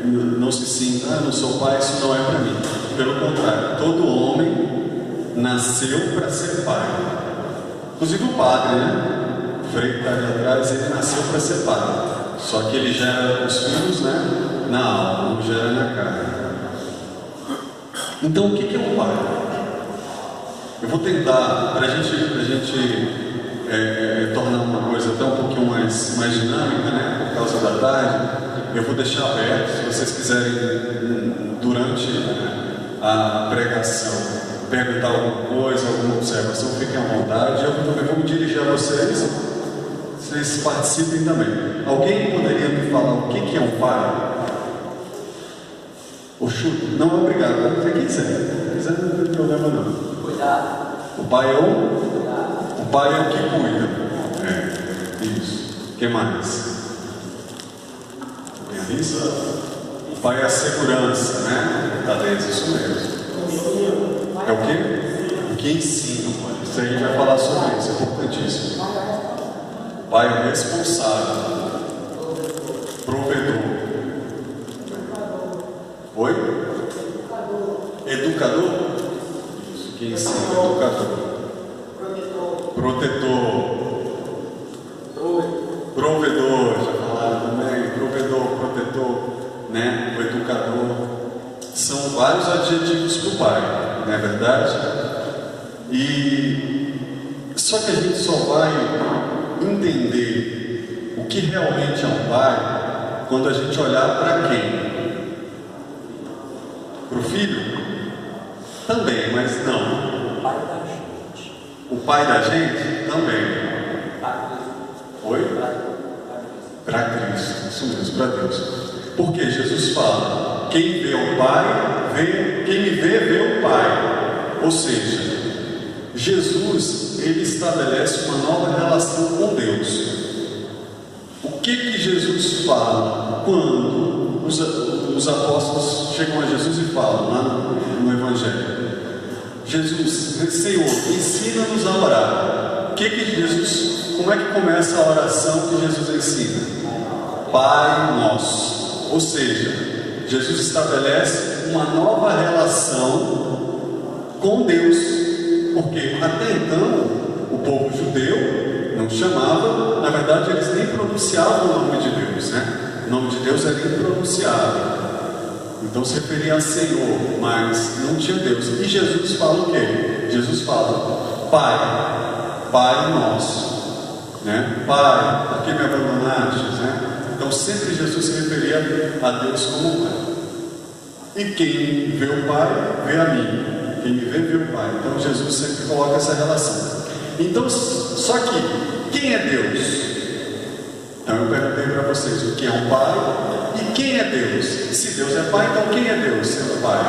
não se sinta, não sou pai, isso não é para mim. Pelo contrário, todo homem nasceu para ser pai. Inclusive o padre, né? O Frei que está ali atrás, ele nasceu para ser pai. Só que ele gera os filhos, né, na alma, não gera na carne. Então o que é um pai? Eu vou tentar, para a gente tornar uma coisa até um pouquinho mais dinâmica, né, por causa da tarde, eu vou deixar aberto, se vocês quiserem, durante a pregação, perguntar alguma coisa, alguma observação, fiquem à vontade. Eu também vou me dirigir a vocês participem também. Alguém poderia me falar o que é um pai? O chuto? Não é obrigado, pode ser quem quiser. Se quiser, não tem problema não. Cuidado. O pai é o pai é o que cuida. É, isso. O que mais? É isso? O pai é a segurança, né? Talvez isso mesmo. É o quê? O que ensina. Isso aí a gente vai falar sobre isso, é importantíssimo. O pai é o responsável, provedor. Oi? Educador? Isso, que ensina, educador. Protetor. Provedor, já falaram também. Provedor, protetor, né? O educador. São vários adjetivos para o pai, não é verdade? Só que a gente só vai entender o que realmente é um pai quando a gente olhar para quem? Para o filho? Também, mas não. O pai da gente? Também. Oi? Para Cristo, isso mesmo, para Deus. Porque Jesus fala: quem vê o Pai, quem me vê o Pai. Ou seja, Jesus, ele estabelece uma nova relação com Deus. O que Jesus fala quando os apóstolos chegam a Jesus e falam lá no Evangelho? Jesus, Senhor, ensina-nos a orar. Como é que começa a oração que Jesus ensina? Pai Nosso. Ou seja, Jesus estabelece uma nova relação com Deus. Porque até então, o povo judeu não chamava, na verdade eles nem pronunciavam o nome de Deus, né? O nome de Deus era impronunciável. Então se referia a Senhor, mas não tinha Deus. E Jesus fala o quê? Jesus fala: Pai Nosso, né? Pai, por que me abandonaste, né? Então sempre Jesus se referia a Deus como Pai. E quem vê o Pai, vê a mim. Quem me vê o Pai. Então Jesus sempre coloca essa relação. Então, só que quem é Deus? Então eu perguntei para vocês o que é um Pai e quem é Deus. Se Deus é Pai, então quem é Deus sendo Pai?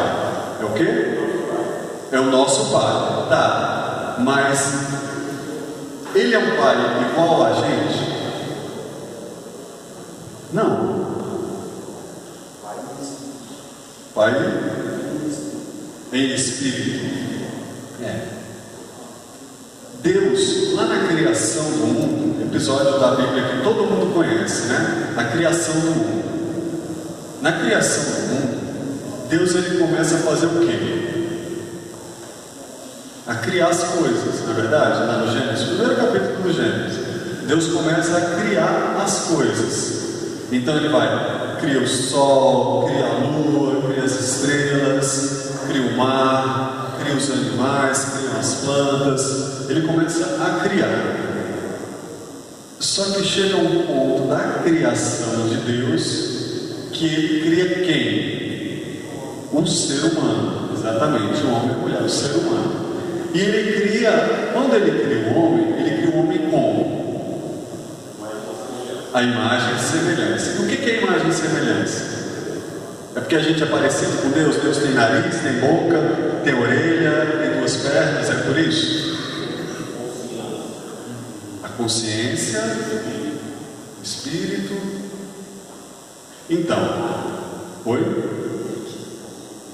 É o quê? É o nosso Pai. Tá, mas Ele é um Pai igual a gente? Não. Pai em espírito. Deus, lá na criação do mundo, episódio da Bíblia que todo mundo conhece, né? A criação do mundo. Na criação do mundo, Deus ele começa a fazer o quê? A criar as coisas, não é verdade? Lá no Gênesis, primeiro capítulo do Gênesis, Deus começa a criar as coisas. Então ele cria o sol, cria a lua, cria as estrelas, cria o mar, cria os animais, cria as plantas. Ele começa a criar. Só que chega um ponto da criação de Deus que ele cria quem? O ser humano. Exatamente, o homem e a mulher, o ser humano. E ele cria, quando ele cria o homem como? A imagem e semelhança. O que é imagem e semelhança? É porque a gente é parecido com Deus? Deus tem nariz, tem boca, tem orelha, tem duas pernas, é por isso? A consciência, o espírito. Então,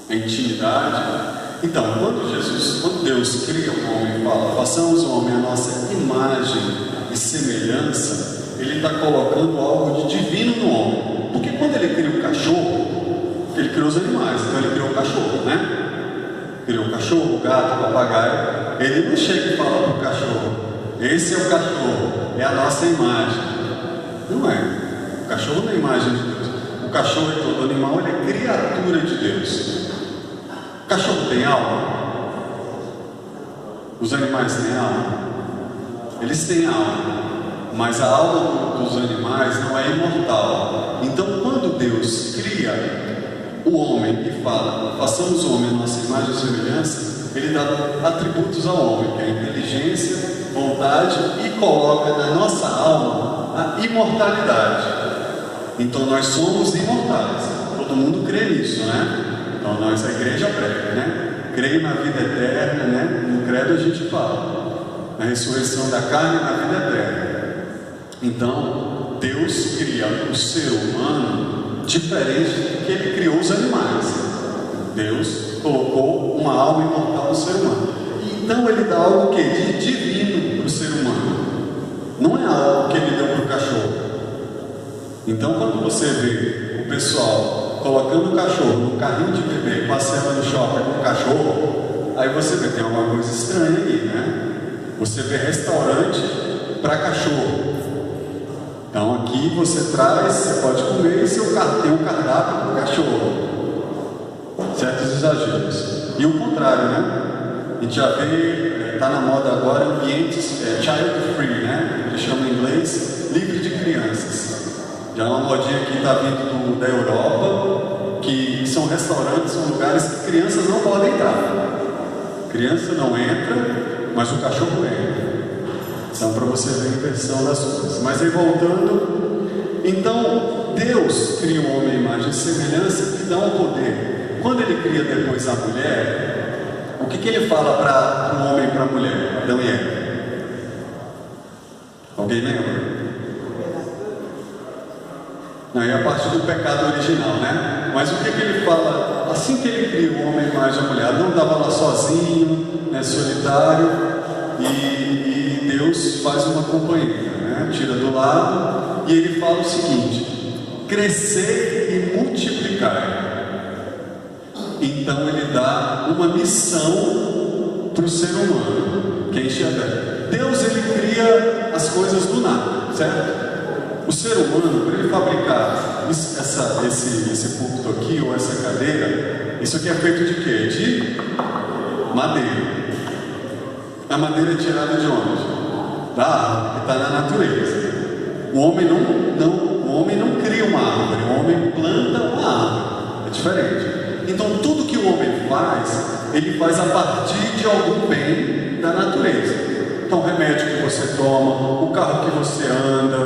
a intimidade. Então, quando Deus cria o homem e fala: façamos o homem a nossa imagem e semelhança, Ele está colocando algo de divino no homem. Porque quando Ele cria o cachorro, criou os animais, então ele criou o cachorro, né? Criou o cachorro, o gato, o papagaio. Ele não chega e fala para o cachorro: esse é o cachorro, é a nossa imagem. Não é. O cachorro não é a imagem de Deus. O cachorro é todo animal, ele é criatura de Deus. O cachorro tem alma? Os animais têm alma? Eles têm alma, mas a alma dos animais não é imortal. Então, quando Deus cria o homem e fala: façamos o homem a nossa imagem e semelhança, ele dá atributos ao homem, que é a inteligência, vontade, e coloca na nossa alma a imortalidade. Então nós somos imortais. Todo mundo crê nisso, né? Então nós, a igreja prega, né? Creio na vida eterna, né? No credo a gente fala na ressurreição da carne e na vida eterna. Então Deus cria o ser humano diferente do que ele criou os animais. Deus colocou uma alma imortal no ser humano. Então ele dá algo que de divino para o ser humano. Não é algo que ele deu para o cachorro. Então quando você vê o pessoal colocando o cachorro no carrinho de bebê, passeando no shopping com o cachorro, aí você vê, tem alguma coisa estranha aí, né? Você vê restaurante para cachorro. Então aqui você traz, você pode comer e tem um cardápio para o cachorro. Certos exageros. E o contrário, né? A gente já vê, está na moda agora, ambientes child free, né? Eles chamam em inglês livre de crianças. Já é uma modinha que está vindo da Europa, que são restaurantes, são lugares que crianças não podem entrar. Criança não entra, mas o cachorro entra. Então, para você ver a inversão das coisas. Mas aí voltando, então Deus cria o homem à imagem e semelhança e dá um poder. Quando ele cria depois a mulher, o que ele fala para o homem e para a mulher? Adão e Eva. Alguém lembra? Não, é a parte do pecado original, né? Mas o que ele fala? Assim que ele cria o homem à imagem e a mulher, Adão estava lá sozinho, né, solitário, e Deus faz uma companhia, né? Tira do lado, e ele fala o seguinte: crescer e multiplicar. Então ele dá uma missão para o ser humano, que é encher a terra. Deus, ele cria as coisas do nada, certo? O ser humano, para ele fabricar esse púlpito aqui, ou essa cadeira, isso aqui é feito de quê? De madeira. A madeira é tirada de onde? Da árvore, que está na natureza. O homem não cria uma árvore, o homem planta uma árvore. É diferente. Então tudo que o homem faz, ele faz a partir de algum bem da natureza. Então o remédio que você toma, o carro que você anda,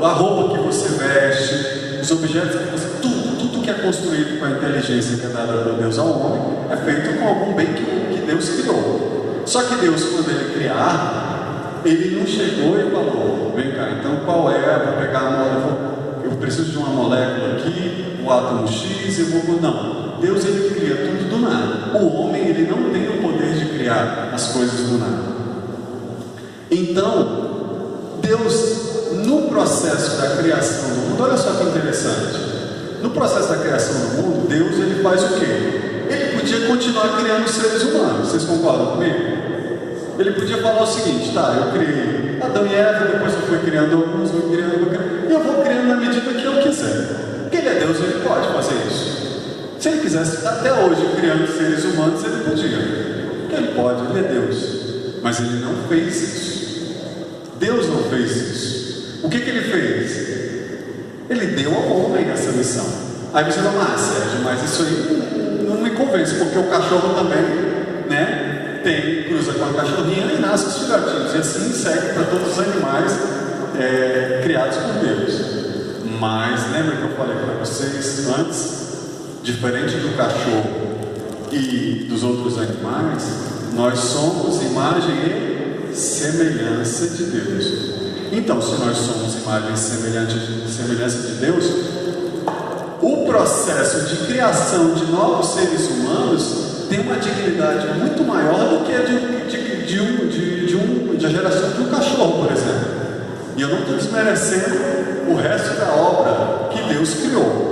a roupa que você veste, os objetos que você... Tudo que é construído com a inteligência que é dada por Deus ao homem, é feito com algum bem que Deus criou. Só que Deus, quando ele cria a árvore, ele não chegou e falou: vem cá, então qual é? Para pegar a molécula, eu preciso de uma molécula aqui, o átomo X, eu vou... Não. Deus, ele cria tudo do nada. O homem, ele não tem o poder de criar as coisas do nada. Então, Deus, no processo da criação do mundo, olha só que interessante. No processo da criação do mundo, Deus, ele faz o quê? Ele podia continuar criando seres humanos. Vocês concordam comigo? Ele podia falar o seguinte: tá, eu criei Adão e Eva, depois eu fui criando alguns, e eu vou criando na medida que eu quiser. Porque ele é Deus, ele pode fazer isso. Se ele quisesse, até hoje, criando seres humanos, ele podia. Porque ele pode, ele é Deus. Mas ele não fez isso. Deus não fez isso. O que ele fez? Ele deu ao homem essa missão. Aí você fala: ah, Sérgio, mas isso aí não me convence, porque o cachorro também, né, cruza com a cachorrinha e nasce os filhotinhos. E assim segue para todos os animais criados por Deus. Mas lembra que eu falei para vocês antes? Diferente do cachorro e dos outros animais, nós somos imagem e semelhança de Deus. Então, se nós somos imagem e semelhança de Deus, o processo de criação de novos seres humanos tem uma dignidade muito maior do que a de geração de um cachorro, por exemplo. E eu não estou desmerecendo o resto da obra que Deus criou.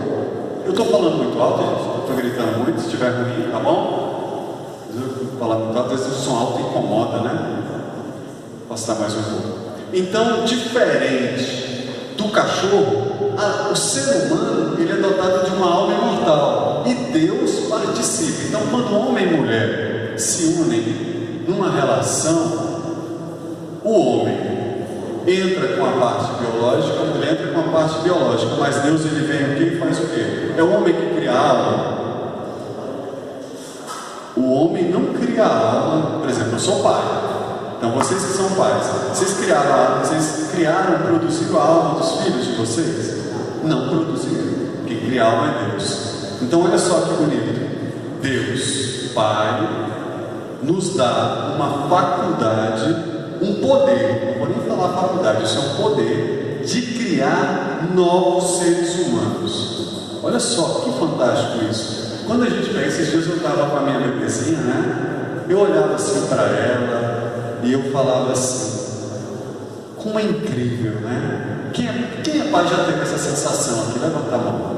Eu estou falando muito alto, gente, estou gritando muito, se estiver ruim, tá bom? Eu falar muito alto, às vezes o som alto incomoda, né? Posso estar mais um pouco. Então, diferente do cachorro, o ser humano, ele é dotado de uma alma imortal, e Deus participa. Então, quando homem e mulher se unem numa relação, o homem entra com a parte biológica, a mulher entra com a parte biológica, mas Deus, ele vem aqui e faz o quê? É o homem que cria a alma. O homem não cria a alma. Por exemplo, eu sou pai, então vocês que são pais, vocês criaram, produziram a alma dos filhos de vocês? Não produziram. Quem cria a alma é Deus. Então olha só que bonito, Deus Pai nos dá uma faculdade, um poder, não vou nem falar faculdade, isso é um poder de criar novos seres humanos. Olha só que fantástico isso. Quando a gente pega, esses dias eu estava com a minha bebezinha, né? Eu olhava assim para ela e eu falava assim: como é incrível, né? Quem é pai já teve essa sensação aqui? Levanta a mão.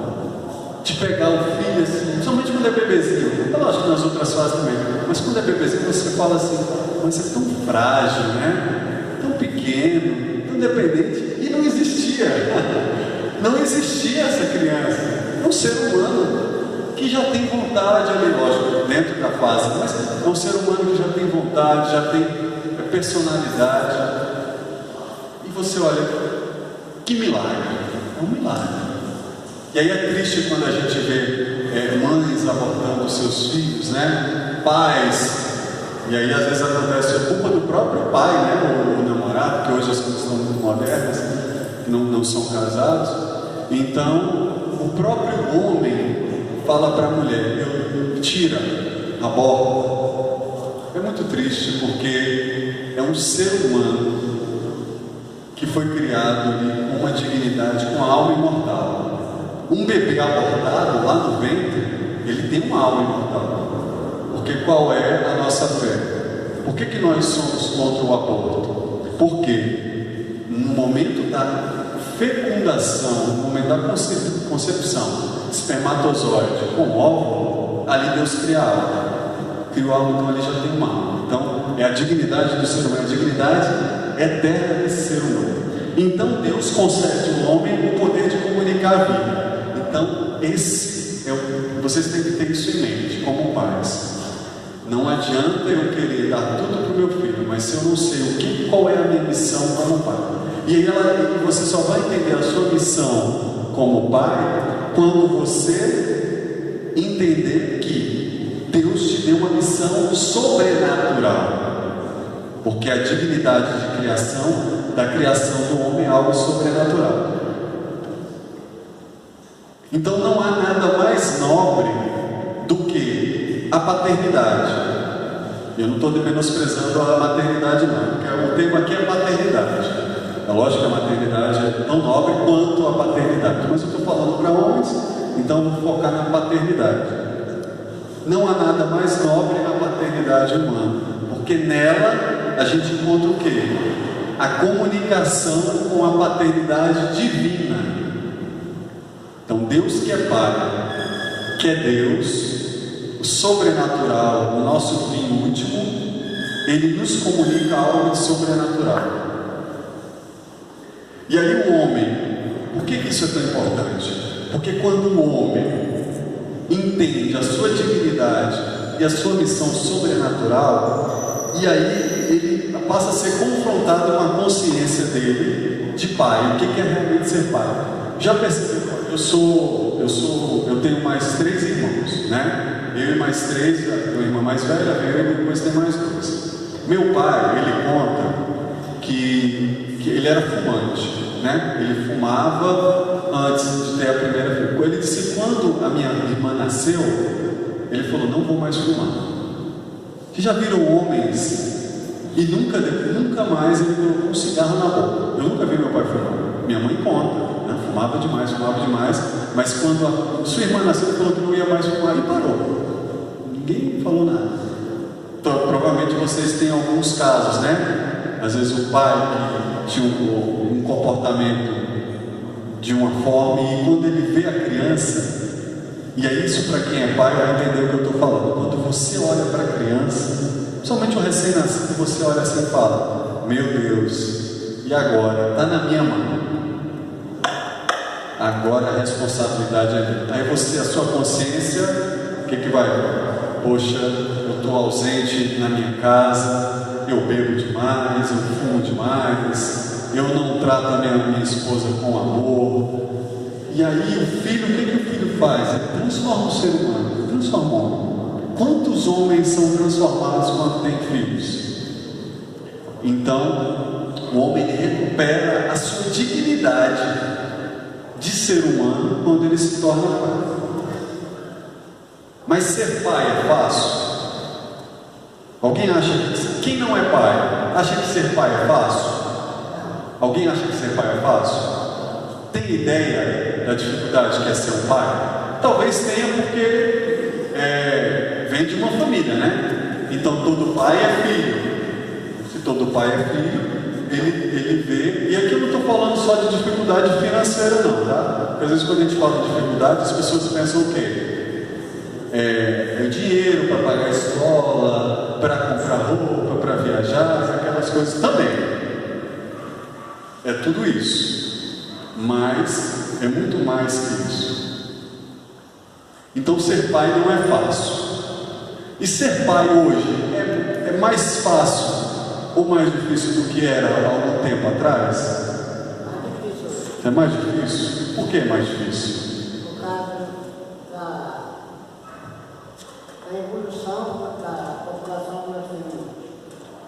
De pegar o filho assim, principalmente quando é bebezinho. Eu acho que nas outras fases também, mas quando é bebezinho você fala assim: mas você é tão frágil, né? Tão pequeno, tão dependente. E não existia. Não existia essa criança. É um ser humano que já tem vontade ali, lógico, dentro da fase, mas é um ser humano que já tem vontade, já tem personalidade. E você olha, que milagre, é um milagre. E aí é triste quando a gente vê mães abortando os seus filhos, né? Pais, e aí às vezes acontece a culpa do próprio pai, né? Ou o namorado, que hoje as coisas são muito modernas, que não são casados. Então, o próprio homem fala para a mulher: tira, aborta. É muito triste, porque é um ser humano que foi criado ali com uma dignidade, com a alma imortal. Um bebê abortado lá no ventre, ele tem uma alma imortal. Porque qual é a nossa fé? Por que nós somos contra o aborto? Porque no momento da fecundação, no momento da concepção, espermatozoide com óvulo, ali Deus cria a alma. Criou a alma, então ali já tem uma alma. Então é a dignidade do ser humano, a dignidade eterna desse ser humano. Então Deus concede ao homem o poder de comunicar a vida. Então vocês têm que ter isso em mente, como pais. Não adianta eu querer dar tudo para o meu filho, mas se eu não sei qual é a minha missão como pai. E aí você só vai entender a sua missão como pai quando você entender que Deus te deu uma missão sobrenatural. Porque a dignidade de criação, da criação do homem, é algo sobrenatural. Então não há nada mais nobre do que a paternidade. Eu não estou menosprezando a maternidade não, porque o tema aqui é paternidade. É lógico que a maternidade é tão nobre quanto a paternidade, mas eu estou falando para homens, então eu vou focar na paternidade. Não há nada mais nobre que a paternidade humana, porque nela a gente encontra o quê? A comunicação com a paternidade divina. Então Deus que é Pai, que é Deus, o sobrenatural, o nosso fim último, Ele nos comunica algo de sobrenatural. E aí o homem, por que isso é tão importante? Porque quando o homem entende a sua dignidade e a sua missão sobrenatural, e aí ele passa a ser confrontado com a consciência dele de pai. O que é realmente ser pai? Já percebeu? Eu tenho mais 3 irmãos, né? Eu e mais 3, a irmã mais velha, eu e depois tem mais 2. Meu pai, ele conta que ele era fumante, né? Ele fumava antes de ter a primeira filha. Ele disse que quando a minha irmã nasceu, ele falou: não vou mais fumar. Vocês já viram homens e nunca mais ele colocou um cigarro na boca? Eu nunca vi meu pai fumar. Minha mãe conta. Fumava demais, mas quando a sua irmã nasceu, ele falou que não ia mais fumar e parou. Ninguém falou nada. Então, provavelmente vocês têm alguns casos, né? Às vezes o pai que tinha um comportamento de uma forma, e quando ele vê a criança, E é isso, para quem é pai vai entender o que eu estou falando. Quando você olha para a criança, principalmente o recém-nascido, você olha assim e fala: meu Deus, e agora? Está na minha mão. Agora a responsabilidade é minha. Aí você, a sua consciência, o que vai? Poxa, eu estou ausente na minha casa, eu bebo demais, eu fumo demais, eu não trato a minha esposa com amor. E aí o filho, o que o filho faz? Ele transforma o ser humano, transforma o homem. Quantos homens são transformados quando têm filhos? Então, o homem recupera a sua dignidade de ser humano quando ele se torna pai. Mas ser pai é fácil? Alguém acha que... Quem não é pai, acha que ser pai é fácil? Alguém acha que ser pai é fácil? Tem ideia da dificuldade que é ser um pai? Talvez tenha, porque vem de uma família, né? Então todo pai é filho. Se todo pai é filho, ele vê. E aqui eu não estou falando só de dificuldade financeira, não, tá? Porque às vezes quando a gente fala de dificuldade, as pessoas pensam o quê? É dinheiro para pagar a escola, para comprar roupa, para viajar, aquelas coisas também. É tudo isso. Mas é muito mais que isso. Então ser pai não é fácil. E ser pai hoje é mais fácil ou mais difícil do que era há algum tempo atrás? É mais difícil? Por que é mais difícil?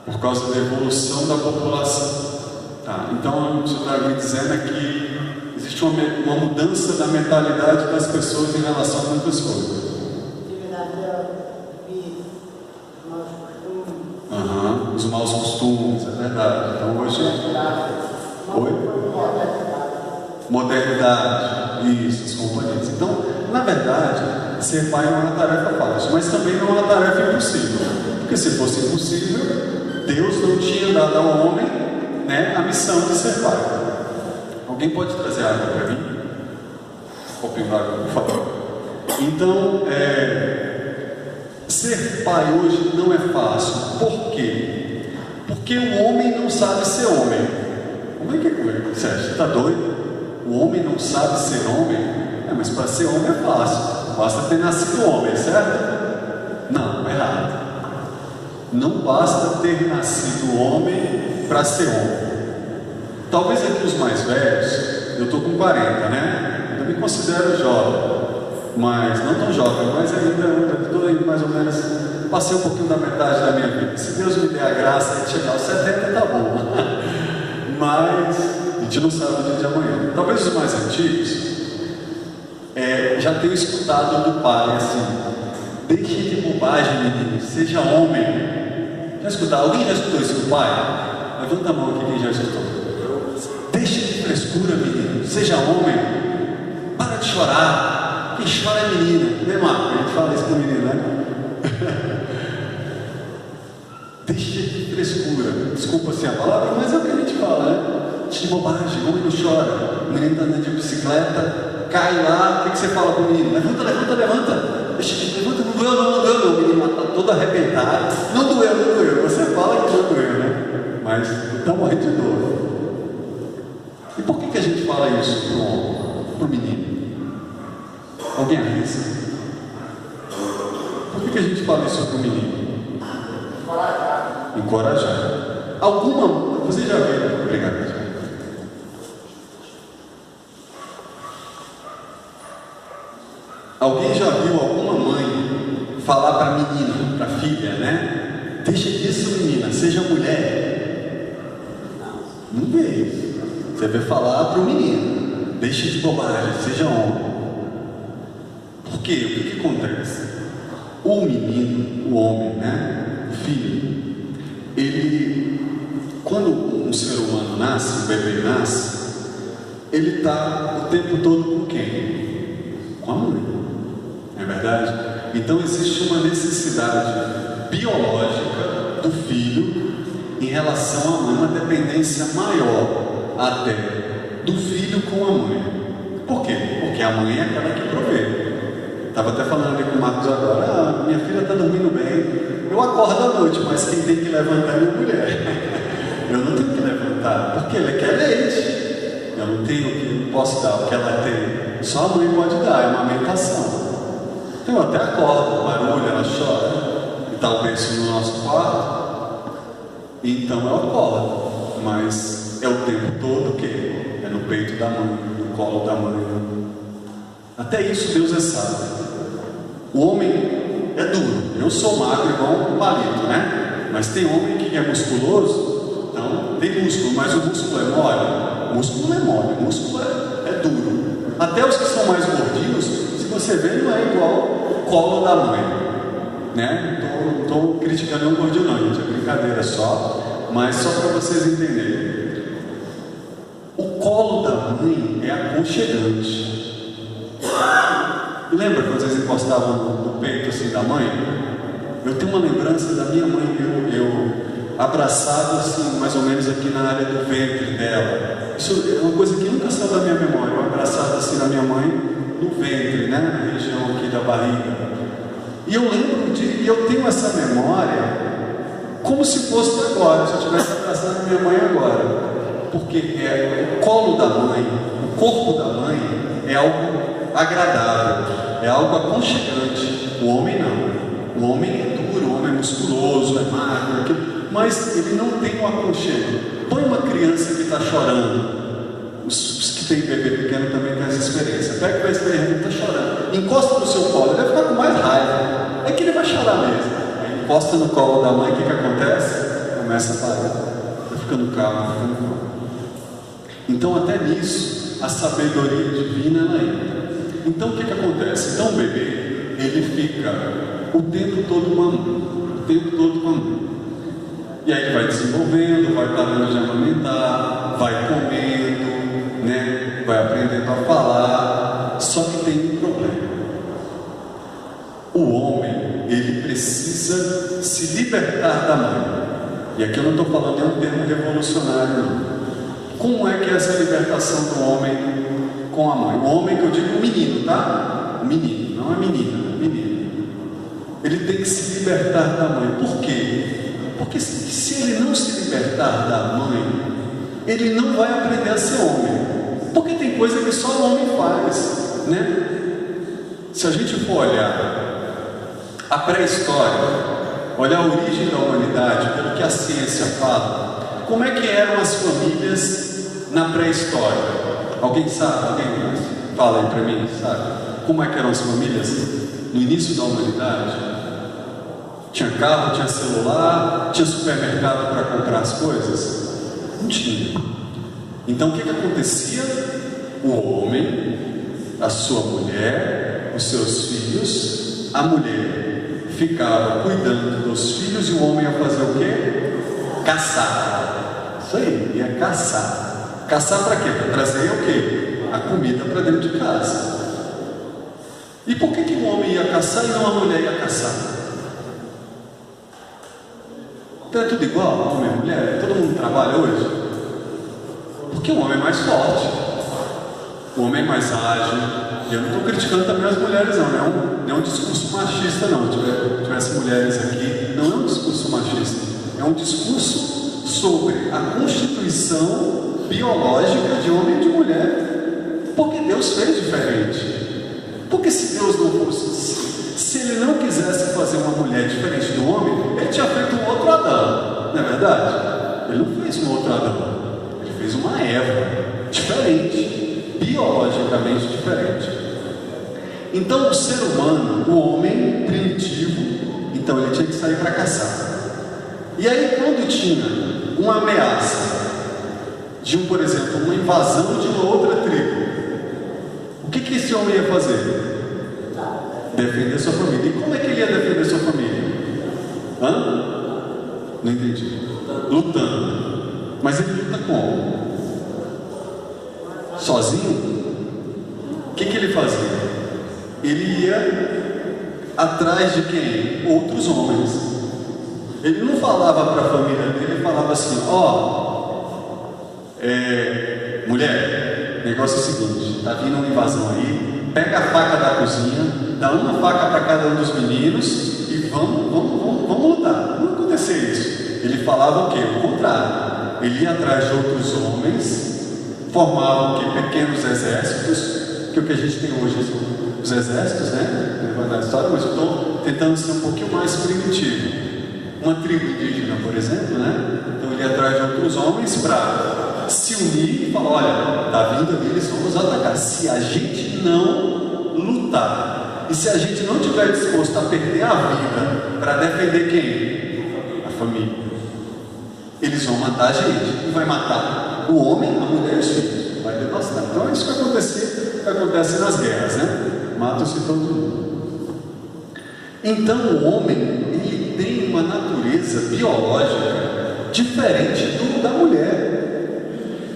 Por causa da evolução da população. Tá, então você está me dizendo que existe uma mudança da mentalidade das pessoas em relação a muitas coisas. Os maus costumes, é verdade. Então hoje. Oi? Modernidade. Isso, as companhias. Então, na verdade, ser pai não é uma tarefa fácil, mas também não é uma tarefa impossível. Porque se fosse impossível, Deus não tinha dado ao homem, né, a missão de ser pai. Alguém pode trazer água para mim? Um pouquinho de água, por favor. Então, ser pai hoje não é fácil. Por quê? Porque o homem não sabe ser homem. Como é que você acha? Você está doido? O homem não sabe ser homem? Mas para ser homem é fácil. Basta ter nascido homem, certo? Não, errado. Não basta ter nascido homem para ser homem. Talvez aqui os mais velhos, eu estou com 40, né? Eu me considero jovem, mas não tão jovem, mas ainda estou aí mais ou menos, passei um pouquinho da metade da minha vida. Se Deus me der a graça de chegar aos 70, tá bom. Mas a gente não sabe o dia de amanhã. Talvez os mais antigos já tenham escutado do pai assim: deixe de bobagem, menino, seja homem. Já escutaram? Alguém já escutou isso do pai? Levanta a mão aqui quem já escutou. Deixe de frescura, menino, seja homem. Para de chorar. Quem chora é menina, né, Marco? A gente fala isso com o menino, né? Deixe de frescura. Desculpa assim a palavra, mas é o que a gente fala, né? Deixe de bobagem, homem não chora. O menino está andando de bicicleta, cai lá, o que você fala para o menino? Levanta, levanta, levanta. Levanta, não doeu, não. O menino está todo arrebentado. Não doeu. Você fala que não doeu, né? Mas está morrendo de dor. E por que a gente fala isso para o homem, para o menino? Alguém arrisca? Por que a gente fala isso para o menino? Encorajar. Alguma. Você já viu? Obrigado. Alguém já viu alguma mãe falar para a menina, para a filha, né? Deixa disso, menina, seja mulher. Não vê. Você vai falar para o menino: deixa de bobagem, seja homem. Por quê? O que acontece? O menino, o homem, né? O filho, ele, quando um ser humano nasce, um bebê nasce, ele está o tempo todo com quem? Com a mãe. Não é verdade? Então existe uma necessidade biológica do filho em relação à mãe, uma dependência maior até do filho com a mãe. Por quê? Porque a mãe é aquela que provê. Estava até falando ali com o Marcos agora, minha filha está dormindo bem, eu acordo à noite, mas quem tem que levantar é minha mulher. Eu não tenho que levantar, porque ela quer leite. Eu não posso dar o que ela tem. Só a mãe pode dar, é uma amamentação. Então eu até acordo, barulho, ela chora, e talvez no nosso quarto. Então eu acordo, mas é o tempo todo que é no peito da mãe, no colo da mãe. Até isso Deus é sábio. O homem é duro. Eu sou magro igual um palito, né? Mas tem homem que é musculoso, então tem músculo, mas o músculo é mole. O músculo não é mole, o músculo é duro. Até os que são mais gordinhos, se você ver, não é igual o colo da mãe, né? Não estou criticando um gordinho não, gente, é brincadeira só, mas só para vocês entenderem. O colo da mãe é aconchegante. Lembra quando vocês encostavam no peito assim da mãe? Eu tenho uma lembrança da minha mãe, eu abraçado assim, mais ou menos aqui na área do ventre dela. Isso é uma coisa que nunca saiu da minha memória. Eu abraçado assim na minha mãe, no ventre, né? Na região aqui da barriga. E eu lembro e eu tenho essa memória como se fosse agora, se eu tivesse abraçado minha mãe agora. Porque o colo da mãe, o corpo da mãe é algo agradável, é algo aconchegante. O homem não. O homem é duro, o homem é musculoso, é magro, mas ele não tem um aconchego. Põe uma criança que está chorando. Os que têm bebê pequeno também têm essa experiência. Pega o bebê que está chorando, encosta no seu colo, ele vai ficar com mais raiva. É que ele vai chorar mesmo. Aí encosta no colo da mãe, o que acontece? Começa a parar. Vai ficando calmo, Então até nisso a sabedoria divina ela entra. Então o que acontece? Então o bebê, ele fica o tempo todo mamando, o tempo todo mamando. E aí ele vai desenvolvendo, vai parando de amamentar, vai comendo, né? Vai aprendendo a falar. Só que tem um problema. O homem, ele precisa se libertar da mãe. E aqui eu não estou falando de um termo revolucionário, não. Como é que é essa libertação do homem com a mãe? O homem que eu digo o menino, tá? O menino, não é menina, é menino. Ele tem que se libertar da mãe. Por quê? Porque se ele não se libertar da mãe, ele não vai aprender a ser homem. Porque tem coisa que só o homem faz, né? Se a gente for olhar a pré-história, olhar a origem da humanidade, pelo que a ciência fala, como é que eram as famílias na pré-história? Alguém sabe? Alguém fala aí para mim, sabe? Como é que eram as famílias no início da humanidade? Tinha carro, tinha celular, tinha supermercado para comprar as coisas? Não tinha. Então o que acontecia? O homem, a sua mulher, os seus filhos, a mulher ficava cuidando dos filhos e o homem ia fazer o quê? Caçar. Isso aí, ia caçar. Caçar para quê? Para trazer o quê? A comida para dentro de casa. E por que o homem ia caçar e não a mulher ia caçar? Então é tudo igual, homem e mulher? Todo mundo trabalha hoje? Porque o homem é mais forte, o homem é mais ágil. E eu não estou criticando também as mulheres não é um discurso machista não. Se tivesse mulheres aqui, não é um discurso machista, é um discurso sobre a constituição biológica de homem e de mulher. Porque Deus fez diferente. Porque se Deus não fosse, se Ele não quisesse fazer uma mulher diferente do homem, Ele tinha feito um outro Adão, não é verdade? Ele não fez um outro Adão, Ele fez uma Eva diferente, biologicamente diferente. Então o ser humano, o homem primitivo, então ele tinha que sair para caçar. E aí quando tinha uma ameaça de por exemplo, uma invasão de uma outra tribo, o que esse homem ia fazer? Defender sua família. E como é que ele ia defender sua família? Não entendi. Lutando. Mas ele luta como? Sozinho? O que ele fazia? Ele ia atrás de quem? Outros homens. Ele não falava para a família dele, ele falava assim, mulher, o negócio é o seguinte, está vindo uma invasão aí, pega a faca da cozinha, dá uma faca para cada um dos meninos e vamos lutar. Não acontecia isso. Ele falava o quê? O contrário. Ele ia atrás de outros homens, formava o quê? Pequenos exércitos, que é o que a gente tem hoje, os exércitos, né? Não vai dar história, mas eu estou tentando ser um pouquinho mais primitivo. Uma tribo indígena, por exemplo, né? Então ele ia atrás de outros homens para se unir e falar: olha, está vindo ali, eles vão nos atacar. Se a gente não lutar, e se a gente não estiver disposto a perder a vida para defender quem? A família. Eles vão matar a gente. E vai matar o homem, a mulher e os filhos. Vai devastar. Então é isso que acontece nas guerras, né? Matam-se todo mundo. Então o homem, ele tem uma natureza biológica diferente da mulher.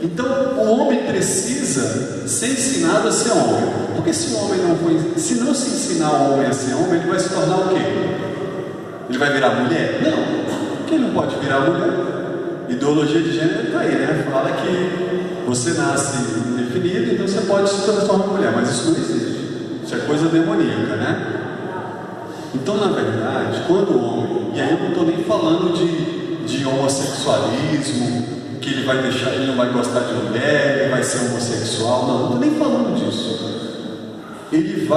Então o homem precisa ser ensinado a ser homem. Porque se o homem se não se ensinar o homem a ser homem, ele vai se tornar o quê? Ele vai virar mulher? Não. Porque ele não pode virar mulher. Ideologia de gênero está aí, né? Fala que você nasce indefinido, então você pode se transformar em mulher. Mas isso não existe. Isso é coisa demoníaca, né? Então, na verdade, quando o homem, e aí eu não estou nem falando de homossexualismo, que ele não vai gostar de mulher, ele vai ser homossexual, não estou nem falando disso. Ele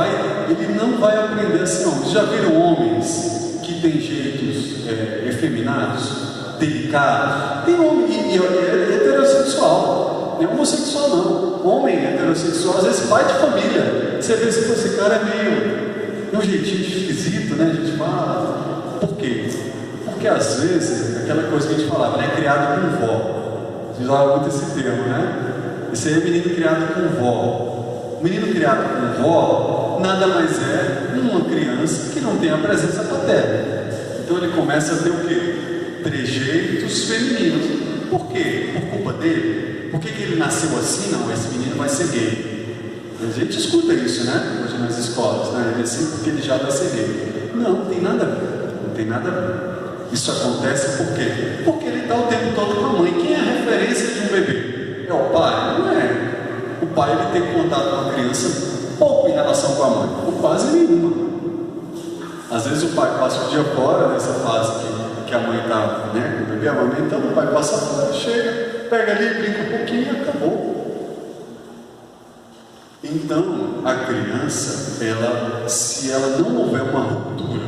não vai aprender a ser homem. Vocês já viram homens que têm jeitos efeminados, delicados? Tem homem e é heterossexual, não é homossexual não. Homem heterossexual, às vezes pai de família. Você vê se esse cara é meio... um jeitinho esquisito, né? A gente fala. Por quê? Porque às vezes, aquela coisa que a gente falava, né? Criado com vó. Vocês usavam muito esse termo, né? Esse aí é menino criado com vó. O menino criado com vó nada mais é uma criança que não tem a presença paterna. Então ele começa a ter o quê? Trejeitos femininos. Por quê? Por culpa dele? Por que ele nasceu assim? Não, esse menino vai ser gay. A gente escuta isso, né? Hoje nas escolas, né? Ele é assim porque ele já vai ser gay. Não tem nada a ver. Não tem nada a ver. Isso acontece por quê? Porque ele está o tempo todo com a mãe. Quem é a referência de um bebê? É o pai? Não é. O pai ele tem contato com a criança pouco em relação com a mãe, ou quase nenhuma. Às vezes o pai passa o dia fora, nessa fase que a mãe está, né? Com o bebê amamentando, o pai passa fora, chega, pega ali, brinca um pouquinho e acabou. Então, a criança, se ela não houver uma ruptura,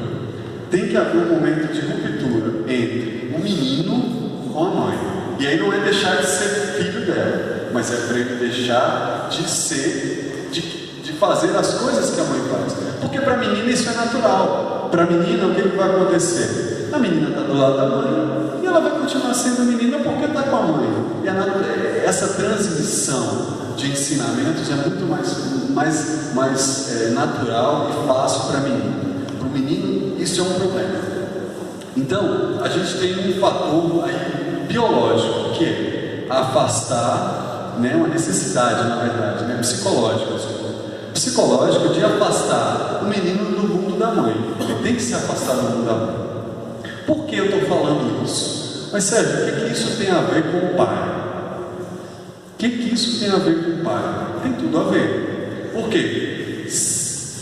tem que haver um momento de ruptura entre o menino com a mãe. E aí não é deixar de ser filho dela, mas é para ele deixar de ser, de fazer as coisas que a mãe faz. Porque para a menina isso é natural. Para a menina, o que vai acontecer? A menina está do lado da mãe e ela vai continuar sendo menina porque está com a mãe. E essa transmissão de ensinamentos é muito mais natural e fácil para menino. Para o menino, isso é um problema. Então, a gente tem um fator aí biológico, que é afastar, né, uma necessidade, na verdade, né, psicológico de afastar o menino do mundo da mãe. Ele tem que se afastar do mundo da mãe. Por que eu estou falando isso? Mas Sérgio, o que isso tem a ver com o pai? O que isso tem a ver com o pai? Tem tudo a ver. Por quê?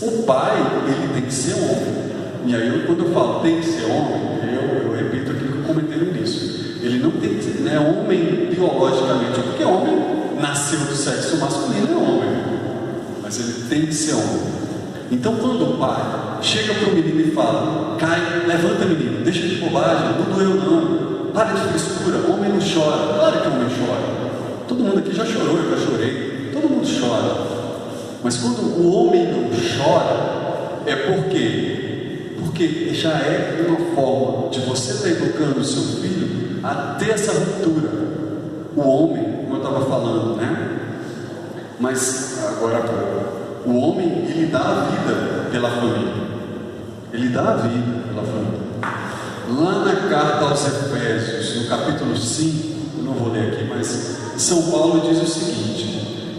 O pai, ele tem que ser homem. E aí, quando eu falo tem que ser homem, eu repito aquilo que eu comentei no início. Ele não tem que ser, né, homem biologicamente, porque homem nasceu do sexo masculino, é homem. Mas ele tem que ser homem. Então, quando o pai chega para o menino e fala: cai, levanta menino, deixa de bobagem, não doeu não, para de frescura, homem não chora. Claro que o homem chora. Todo mundo aqui já chorou, eu já chorei. Todo mundo chora. Mas quando o homem não chora, é porque já é uma forma de você estar educando o seu filho a ter essa ruptura. O homem, como eu estava falando, né? Mas agora, o homem, ele dá a vida pela família. Ele dá a vida pela família. Lá na carta aos Efésios, no capítulo 5, eu não vou ler aqui, mas São Paulo diz o seguinte: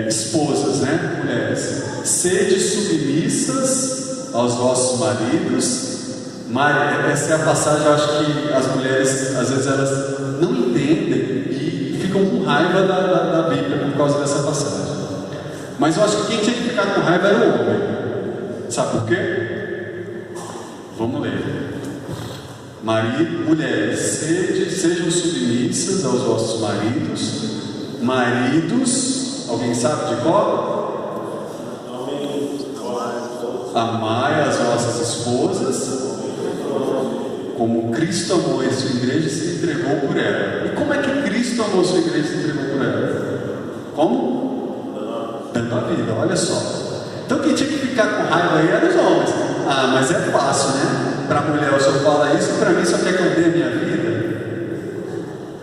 esposas, né, mulheres, sede submissas aos vossos maridos. Essa é a passagem, eu acho que as mulheres, às vezes, elas não entendem e ficam com raiva da Bíblia por causa dessa passagem. Mas eu acho que quem tinha que ficar com raiva era o homem. Sabe por quê? Vamos ler. Mulheres, sejam submissas aos vossos maridos. Maridos, alguém sabe de qual? Amai as vossas esposas, como Cristo amou a sua igreja e se entregou por ela. E como é que Cristo amou a sua igreja e se entregou por ela? Como? Dando a vida, olha só. Então quem tinha que ficar com raiva aí eram os homens. Ah, mas é fácil, né? Para a mulher o senhor fala isso, para mim só quer que eu dê a minha vida.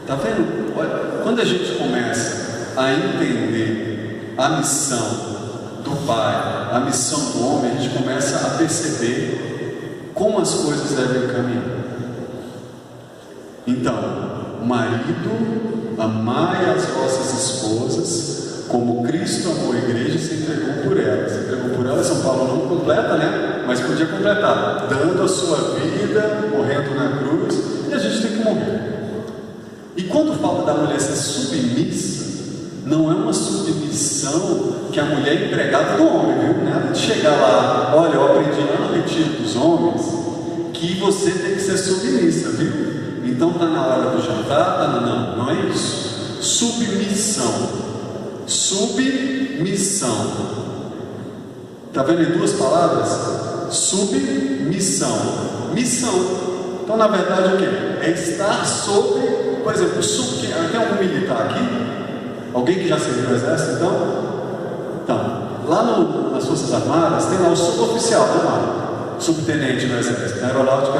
Tá vendo? Olha, quando a gente começa a entender a missão do pai, a missão do homem, a gente começa a perceber como as coisas devem caminhar. Então, marido, amai as vossas esposas, como Cristo amou a igreja e se entregou por ela. Se entregou por ela, São Paulo não completa, né? Mas podia completar, dando a sua vida, morrendo na cruz, e a gente tem que morrer. E quando fala da mulher ser submissa, não é uma submissão que a mulher é empregada do homem, viu? Nada de chegar lá, olha, eu aprendi lá no retiro dos homens que você tem que ser submissa, viu? Então está na hora do jantar, não é isso. Submissão. Submissão. Está vendo em duas palavras? Submissão. Missão. Então, na verdade, o que? É estar sobre, por exemplo, tem algum militar aqui? Alguém que já serviu no exército, então? Lá nas Forças Armadas tem lá o suboficial, né, subtenente no exército, na aeronáutica.